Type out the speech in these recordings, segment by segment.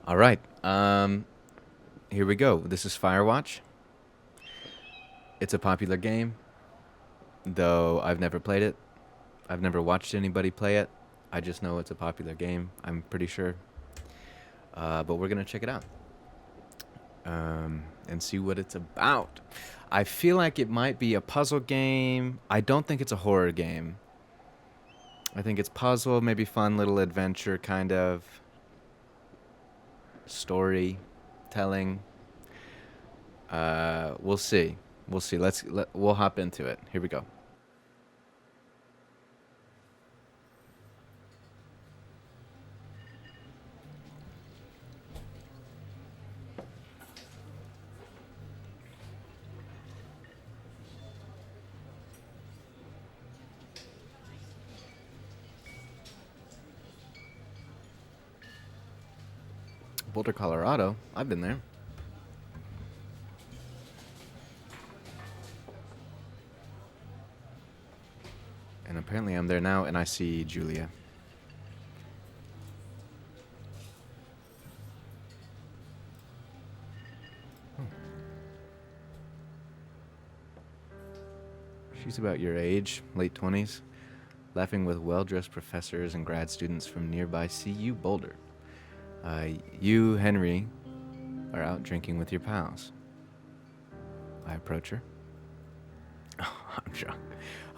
All right. Here we go. This is FIREWATCH. It's a popular game, though I've never played it. I've never watched anybody play it. I just know it's a popular game. I'm pretty sure. But we're gonna check it out and see what it's about. I feel like it might be a puzzle game. I don't think it's a horror game. I think it's puzzle, maybe fun little adventure kind of story telling. We'll see. We'll see. We'll hop into it. Here we go. Boulder, Colorado. I've been there. And apparently I'm there now and I see Julia. Oh. She's about your age, late 20s, laughing with well-dressed professors and grad students from nearby CU Boulder. You, Henry, are out drinking with your pals. I approach her. Oh, I'm drunk.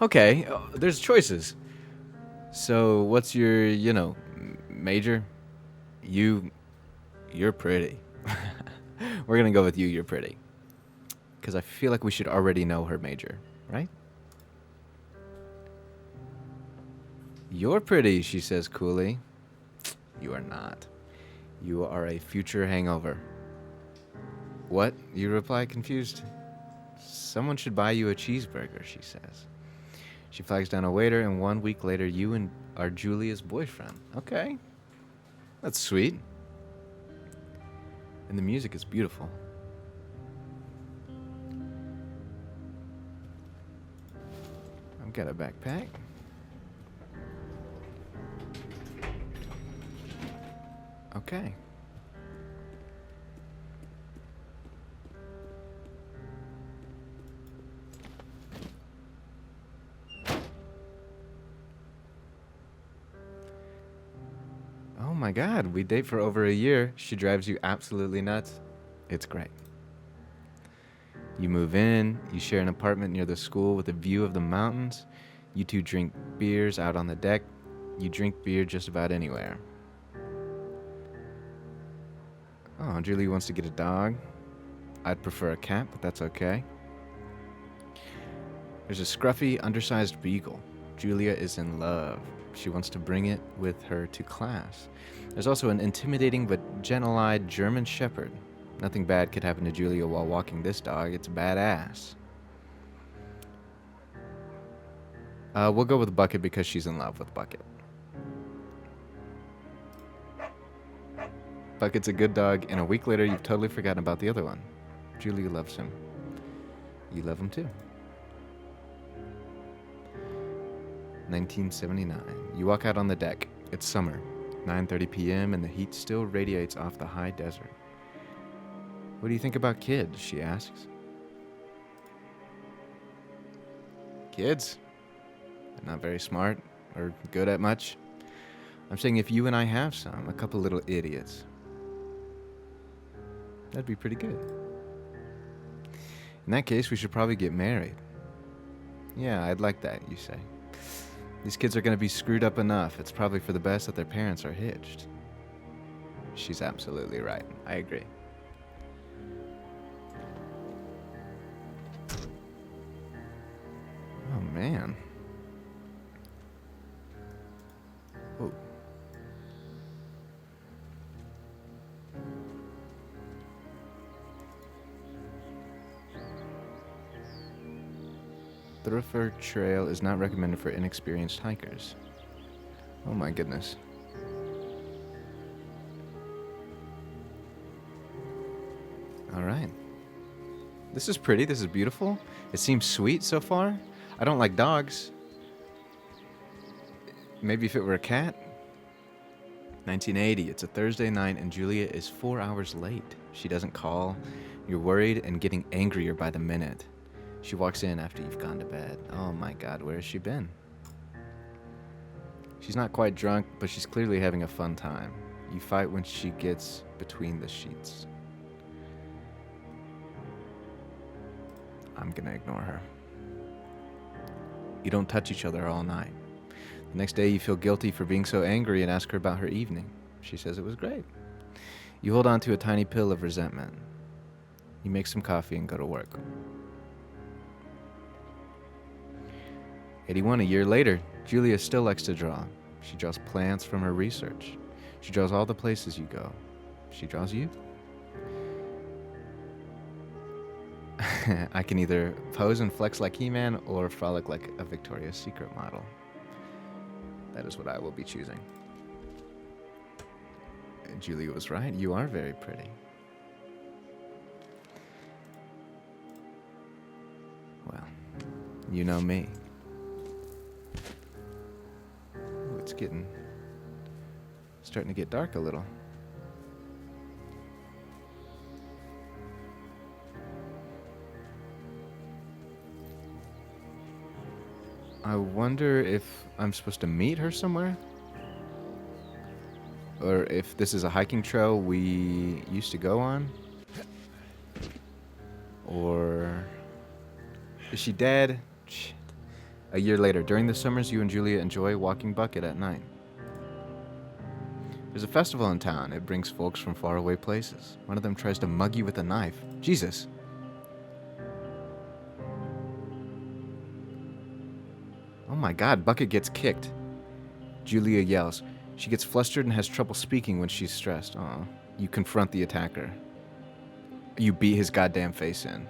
Okay, there's choices. So, what's your, major? You're pretty. We're gonna go with you, you're pretty. Because I feel like we should already know her major, right? You're pretty, she says coolly. You are not. You are a future hangover. What? You reply confused. Someone should buy you a cheeseburger, she says. She flags down a waiter, and 1 week later, you are Julia's boyfriend. Okay. That's sweet. And the music is beautiful. I've got a backpack. Okay. Oh my god, we date for over a year. She drives you absolutely nuts. It's great. You move in, you share an apartment near the school with a view of the mountains. You two drink beers out on the deck. You drink beer just about anywhere. Oh, Julie wants to get a dog. I'd prefer a cat, but that's okay. There's a scruffy, undersized beagle. Julia is in love. She wants to bring it with her to class. There's also an intimidating but gentle-eyed German shepherd. Nothing bad could happen to Julia while walking this dog. It's badass. We'll go with Bucket because she's in love with Bucket. Bucket's a good dog, and a week later, you've totally forgotten about the other one. Julia loves him. You love him too. 1979. You walk out on the deck. It's summer. 9:30 p.m. and the heat still radiates off the high desert. What do you think about kids? She asks. Kids? They're not very smart or good at much. I'm saying if you and I have some, a couple little idiots, that'd be pretty good. In that case, we should probably get married. Yeah, I'd like that, you say. These kids are going to be screwed up enough. It's probably for the best that their parents are hitched. She's absolutely right. I agree. Oh, man. Oh. Thoroughfare trail is not recommended for inexperienced hikers. Oh my goodness. All right. This is pretty. This is beautiful. It seems sweet so far. I don't like dogs. Maybe if it were a cat. 1980, it's a Thursday night and Julia is 4 hours late. She doesn't call. You're worried and getting angrier by the minute. She walks in after you've gone to bed. Oh my God, where has she been? She's not quite drunk, but she's clearly having a fun time. You fight when she gets between the sheets. I'm gonna ignore her. You don't touch each other all night. The next day you feel guilty for being so angry and ask her about her evening. She says it was great. You hold on to a tiny pill of resentment. You make some coffee and go to work. 81, a year later, Julia still likes to draw. She draws plants from her research. She draws all the places you go. She draws you. I can either pose and flex like He-Man or frolic like a Victoria's Secret model. That is what I will be choosing. Julia was right. You are very pretty. Well, you know me. Ooh, it's starting to get dark a little. I wonder if I'm supposed to meet her somewhere? Or if this is a hiking trail we used to go on? Or is she dead? Shit. A year later, during the summers, you and Julia enjoy walking Bucket at night. There's a festival in town. It brings folks from faraway places. One of them tries to mug you with a knife. Jesus. Oh my God, Bucket gets kicked. Julia yells. She gets flustered and has trouble speaking when she's stressed. Aw. You confront the attacker. You beat his goddamn face in.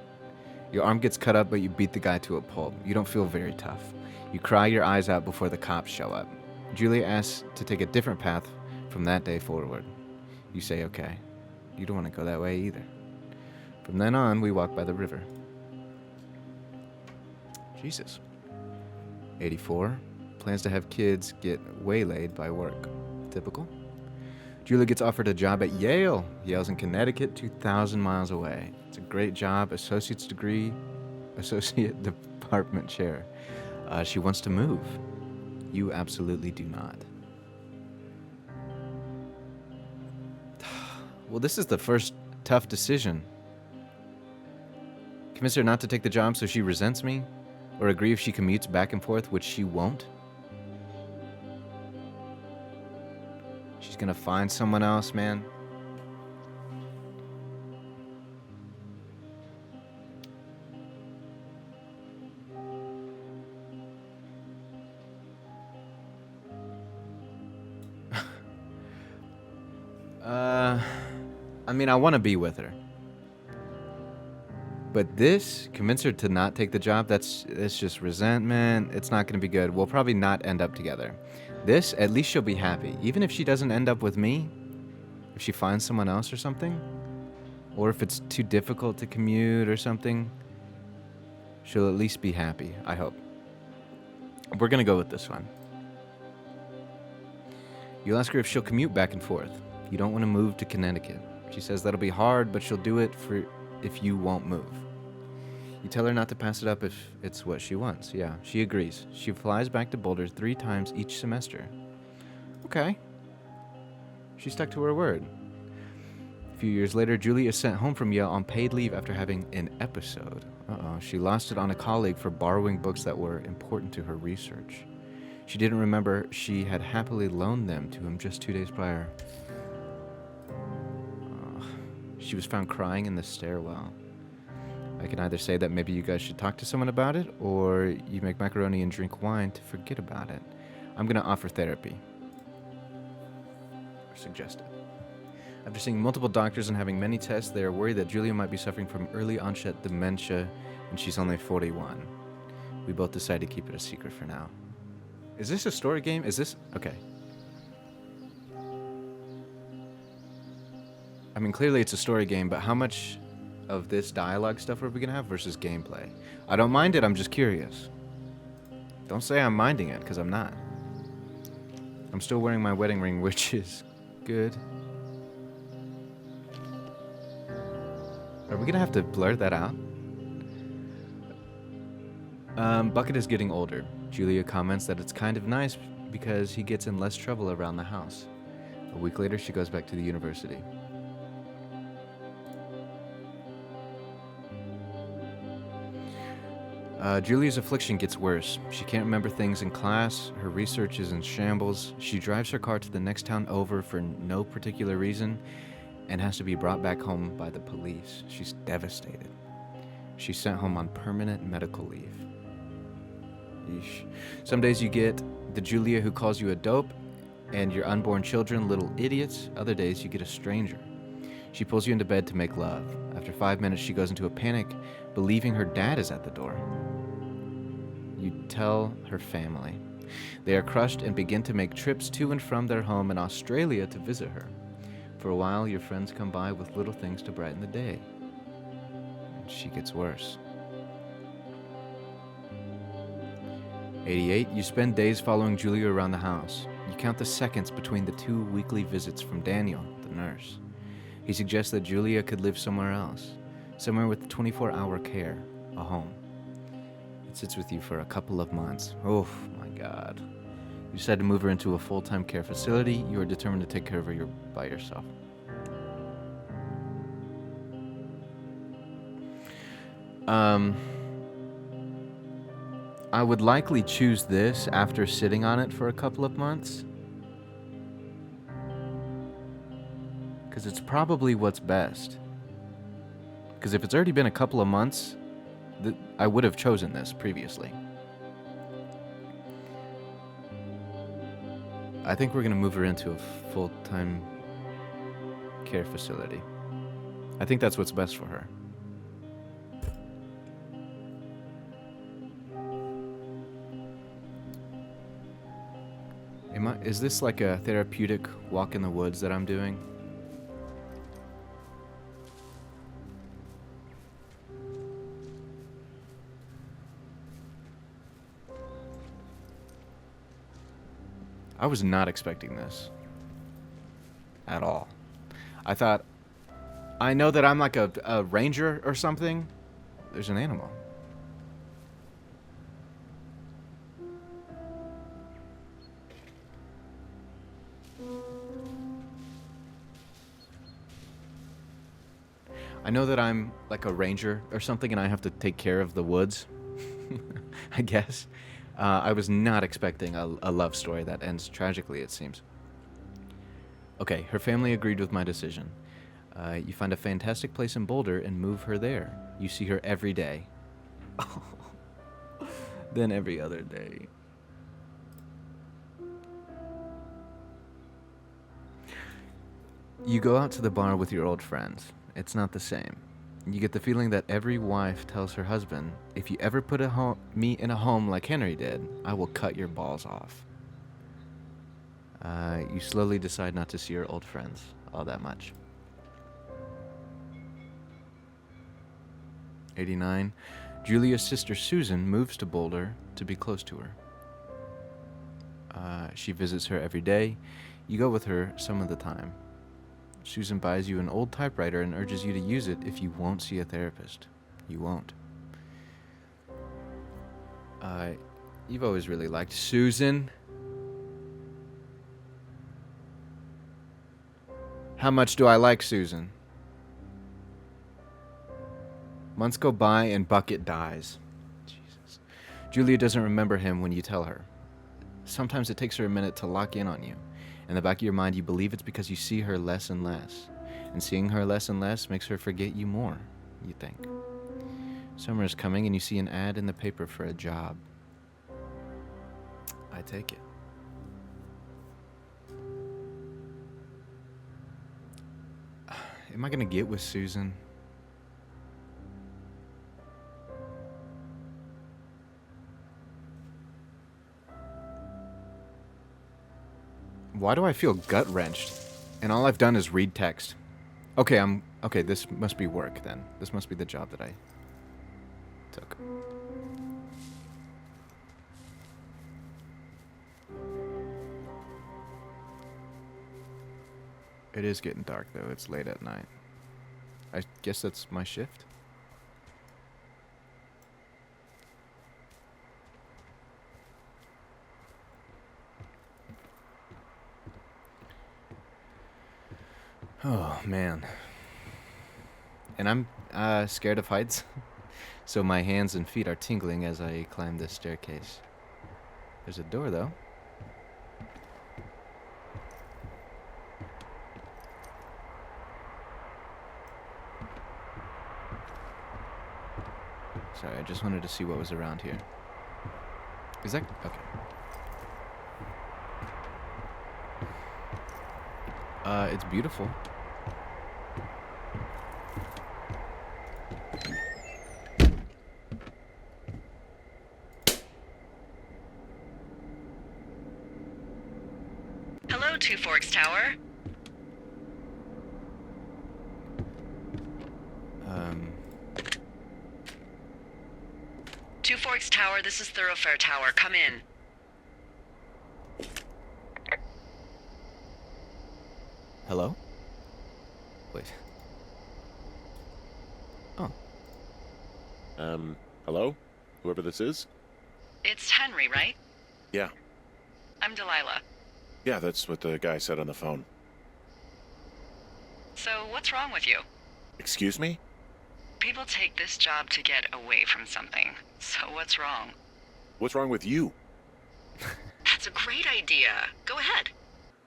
Your arm gets cut up, but you beat the guy to a pulp. You don't feel very tough. You cry your eyes out before the cops show up. Julia asks to take a different path from that day forward. You say okay. You don't want to go that way either. From then on, we walk by the river. Jesus. 84. Plans to have kids get waylaid by work. Typical. Julia gets offered a job at Yale. Yale's in Connecticut, 2,000 miles away. It's a great job, associate's degree, associate department chair. She wants to move. You absolutely do not. Well, this is the first tough decision. Convince her not to take the job so she resents me? Or agree if she commutes back and forth, which she won't? She's gonna find someone else, man. I mean, I want to be with her. But this, convince her to not take the job, it's just resentment. It's not going to be good. We'll probably not end up together. This, at least she'll be happy. Even if she doesn't end up with me, if she finds someone else or something, or if it's too difficult to commute or something, she'll at least be happy, I hope. We're going to go with this one. You'll ask her if she'll commute back and forth. You don't want to move to Connecticut. She says that'll be hard, but she'll do it if you won't move. You tell her not to pass it up if it's what she wants. Yeah, she agrees. She flies back to Boulder 3 times each semester. Okay. She stuck to her word. A few years later, Julie is sent home from Yale on paid leave after having an episode. Uh-oh. She lost it on a colleague for borrowing books that were important to her research. She didn't remember she had happily loaned them to him just 2 days prior. She was found crying in the stairwell. I can either say that maybe you guys should talk to someone about it, or you make macaroni and drink wine to forget about it. I'm going to offer therapy. Or suggest it. After seeing multiple doctors and having many tests, they are worried that Julia might be suffering from early onset dementia, and she's only 41. We both decide to keep it a secret for now. Is this a story game? Is this... Okay. I mean, clearly it's a story game, but how much of this dialogue stuff are we going to have versus gameplay? I don't mind it, I'm just curious. Don't say I'm minding it, because I'm not. I'm still wearing my wedding ring, which is Good. Are we gonna have to blur that out? Bucket is getting older. Julia comments that it's kind of nice because he gets in less trouble around the house. A week later, she goes back to the university. Julia's affliction gets worse. She can't remember things in class, her research is in shambles, she drives her car to the next town over for no particular reason, and has to be brought back home by the police. She's devastated. She's sent home on permanent medical leave. Yeesh. Some days you get the Julia who calls you a dope, and your unborn children little idiots. Other days you get a stranger. She pulls you into bed to make love. After 5 minutes, she goes into a panic, believing her dad is at the door. You tell her family. They are crushed and begin to make trips to and from their home in Australia to visit her. For a while, your friends come by with little things to brighten the day. And she gets worse. 88. You spend days following Julia around the house. You count the seconds between the 2 weekly visits from Daniel, the nurse. He suggests that Julia could live somewhere else, somewhere with 24-hour care, a home. It sits with you for a couple of months. Oh my God. You decide to move her into a full-time care facility. You are determined to take care of her by yourself. I would likely choose this after sitting on it for a couple of months. Because it's probably what's best. Because if it's already been a couple of months, I would have chosen this previously. I think we're going to move her into a full-time care facility. I think that's what's best for her. Is this like a therapeutic walk in the woods that I'm doing? I was not expecting this at all. I know that I'm like a ranger or something. There's an animal. I know that I'm like a ranger or something and I have to take care of the woods, I guess. I was not expecting a love story that ends tragically, it seems. Okay, her family agreed with my decision. You find a fantastic place in Boulder and move her there. You see her every day. Then every other day. You go out to the bar with your old friends. It's not the same. You get the feeling that every wife tells her husband, if you ever put me in a home like Henry did, I will cut your balls off. You slowly decide not to see your old friends all that much. 89. Julia's sister Susan moves to Boulder to be close to her. She visits her every day. You go with her some of the time. Susan buys you an old typewriter and urges you to use it if you won't see a therapist. You won't. You've always really liked Susan. How much do I like Susan? Months go by and Bucket dies. Jesus. Julia doesn't remember him when you tell her. Sometimes it takes her a minute to lock in on you. In the back of your mind, you believe it's because you see her less and less. And seeing her less and less makes her forget you more, you think. Summer is coming and you see an ad in the paper for a job. I take it. Am I gonna get with Susan? Why do I feel gut-wrenched? And all I've done is read text. Okay, this must be work then. This must be the job that I took. It is getting dark, though. It's late at night. I guess that's my shift. Oh, man. And I'm scared of heights, so my hands and feet are tingling as I climb this staircase. There's a door, though. Sorry, I just wanted to see what was around here. Is that... okay. It's beautiful. Hello, Two Forks Tower. Two Forks Tower, this is Thoroughfare Tower. Come in. Hello? Wait. Oh. Hello? Whoever this is? It's Henry, right? Yeah. I'm Delilah. Yeah, that's what the guy said on the phone. So, what's wrong with you? Excuse me? People take this job to get away from something. So, what's wrong? What's wrong with you? That's a great idea. Go ahead.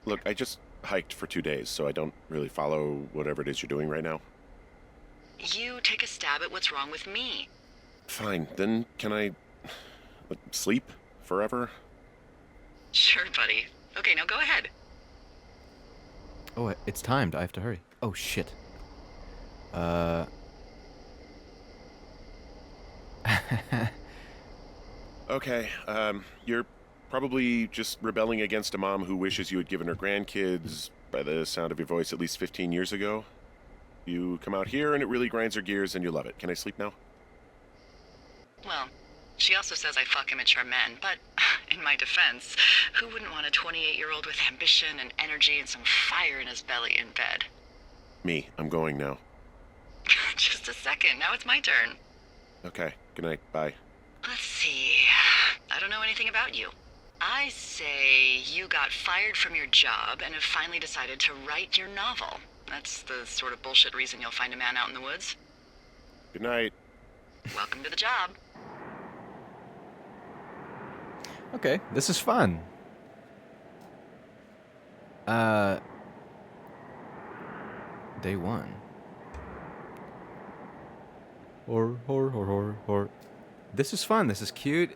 Look, I just hiked for 2 days, so I don't really follow whatever it is you're doing right now. You take a stab at what's wrong with me. Fine, then can I... sleep? Forever? Sure, buddy. Okay, now go ahead. Oh, it's timed. I have to hurry. Oh, shit. Okay, you're probably just rebelling against a mom who wishes you had given her grandkids, by the sound of your voice, at least 15 years ago. You come out here and it really grinds her gears and you love it. Can I sleep now? Well, she also says I fuck immature men, but in my defense, who wouldn't want a 28-year-old with ambition and energy and some fire in his belly in bed? Me, I'm going now. Just a second, now it's my turn. Okay, good night, bye. Let's see. I don't know anything about you. I say you got fired from your job and have finally decided to write your novel. That's the sort of bullshit reason you'll find a man out in the woods. Good night. Welcome to the job. Okay, this is fun. Day one. Horror. This is fun. This is cute.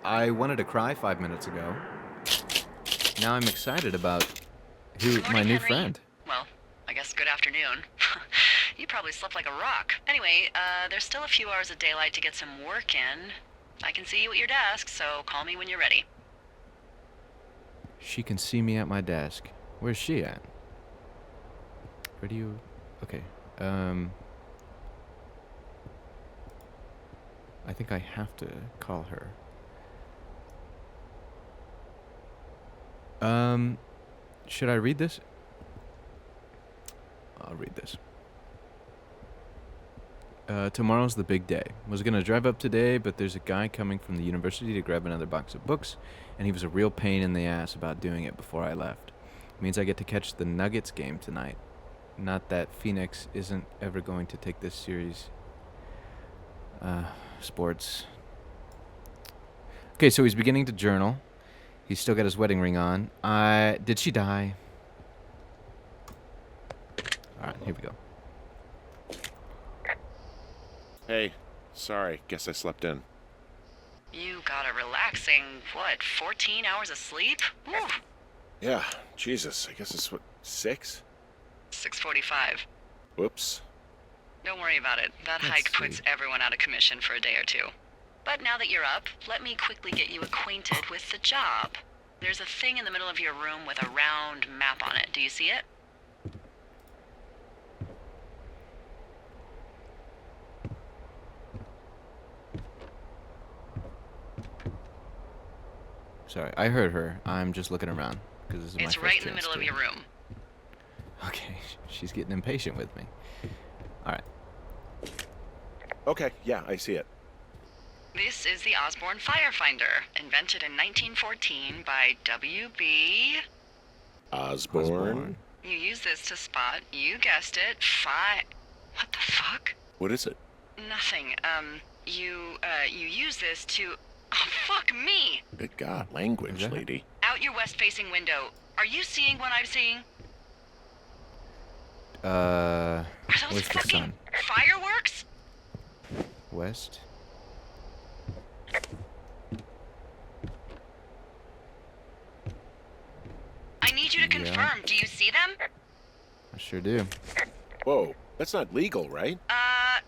I wanted to cry 5 minutes ago. Now I'm excited about Good morning, my new Henry. friend. Well, I guess good afternoon. You probably slept like a rock. Anyway, there's still a few hours of daylight to get some work in. I can see you at your desk, so call me when you're ready. She can see me at my desk. Where's she at? Where do you... Okay. I think I have to call her. Should I read this? I'll read this. Tomorrow's the big day. Was gonna drive up today, but there's a guy coming from the university to grab another box of books, and he was a real pain in the ass about doing it before I left. Means I get to catch the Nuggets game tonight. Not that Phoenix isn't ever going to take this series. Sports. Okay, so he's beginning to journal. He's still got his wedding ring on. Did she die? Alright, here we go. Hey, sorry, guess I slept in. You got a relaxing, 14 hours of sleep? Woo! Yeah, Jesus, I guess it's 6? 6:45. Whoops. Don't worry about it. That Let's hike puts see. everyone out of commission for a day or two. But now that you're up, let me quickly get you acquainted with the job. There's a thing in the middle of your room with a round map on it. Do you see it? Sorry, I heard her. I'm just looking around. 'Cause this is my It's first right in the chance middle of to- your room. She's getting impatient with me. All right. Okay, yeah, I see it. This is the Osborne Firefinder, invented in 1914 by W.B. Osborne? You use this to spot, you guessed it, What the fuck? What is it? Nothing. You use this to... Oh, fuck me! Good God, language, Okay. lady. Out your west-facing window. Are you seeing what I'm seeing? Are those Where's the fucking sun? fireworks? West. I need you to Yeah. confirm. Do you see them? I sure do. Whoa, that's not legal, right?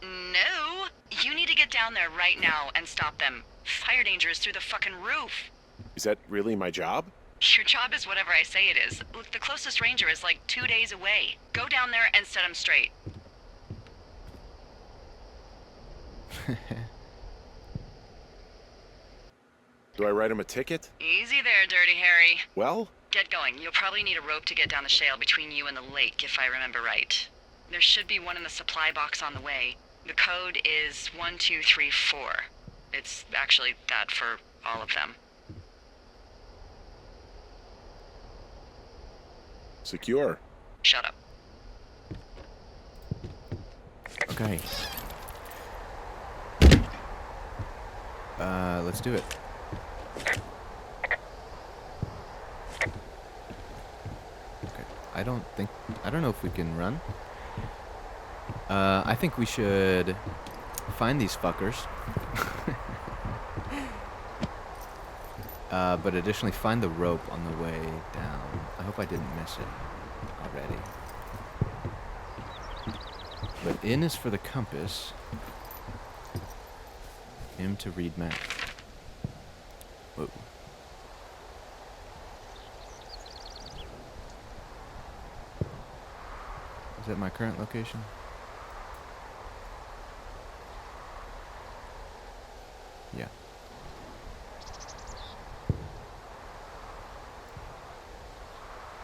No. You need to get down there right now and stop them. Fire danger is through the fucking roof. Is that really my job? Your job is whatever I say it is. Look, the closest ranger is like 2 days away. Go down there and set him straight. Do I write him a ticket? Easy there, Dirty Harry. Well, Get going. You'll probably need a rope to get down the shale between you and the lake, if I remember right. There should be one in the supply box on the way. The code is 1234. It's actually that for all of them. secure. Shut up. Okay. Let's do it. Okay. I don't know if we can run. I think we should find these fuckers. But additionally find the rope on the way down. I hope I didn't miss it already. But N is for the compass. M to read map. Whoa. Is that my current location? Yeah.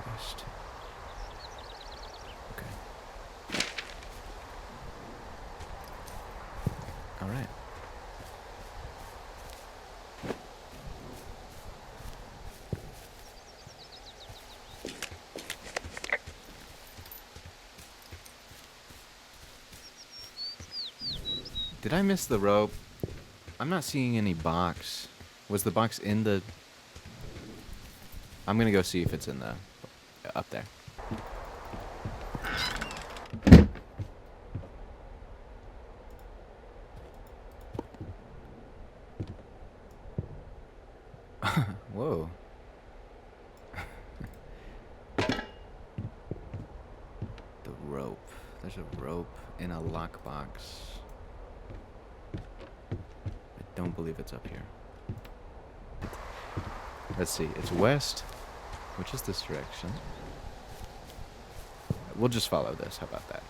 West. Okay. All right. Did I miss the rope? I'm not seeing any box. Was the box in the... I'm gonna go see if it's in the... up there. Whoa. The rope. There's a rope in a lockbox. I don't believe it's up here. Let's see. It's west, which is this direction. We'll just follow this. How about that?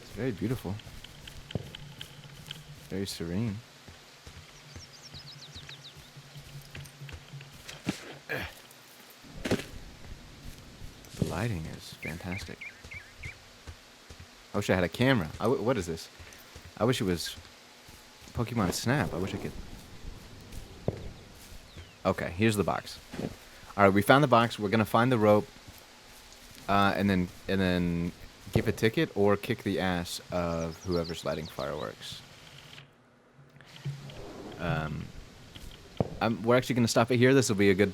It's very beautiful. Very serene. The lighting is fantastic. I wish I had a camera. What is this? I wish it was Pokemon Snap. I wish I could... Okay, here's the box. Alright, we found the box. We're gonna find the rope. And then give a ticket or kick the ass of whoever's lighting fireworks. We're actually going to stop it here. This will be a good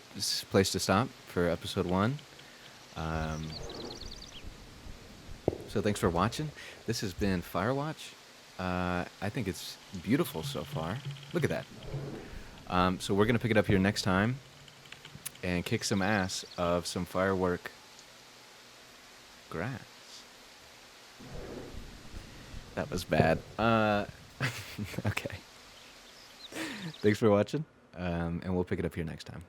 place to stop for episode 1. So thanks for watching. This has been Firewatch. I think it's beautiful so far. Look at that. So we're going to pick it up here next time and kick some ass of some firework grass. That was bad. Okay. Thanks for watching. and we'll pick it up here next time.